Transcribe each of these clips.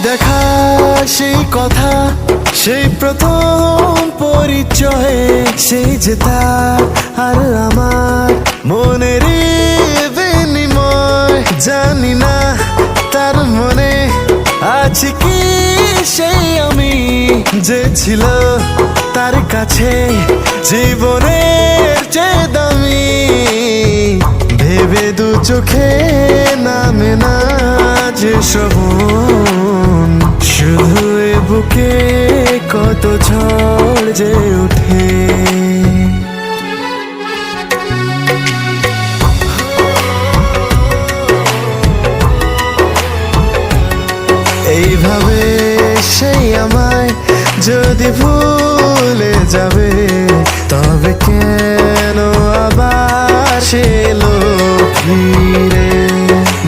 দেখা সেই কথা, সেই প্রথম পরিচয়, সেই যে তার আর আমার মনের বিনিময়। জানি না তার মনে আছে কি সেই আমি, যে ছিল তার কাছে জীবনের চেয়ে দামি। ভেবে দু চোখে নামে না যে শ্রবণ, শুধু এ বুকে কত ঝড় যে ওঠে। এইভাবে সেই আমায় যদি ভুলে যাবে, তবে কেন আবার সে এলো ফিরে?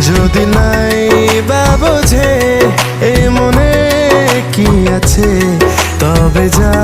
যদি নাই বা বোঝে এই মনে কি আছে, তবে যা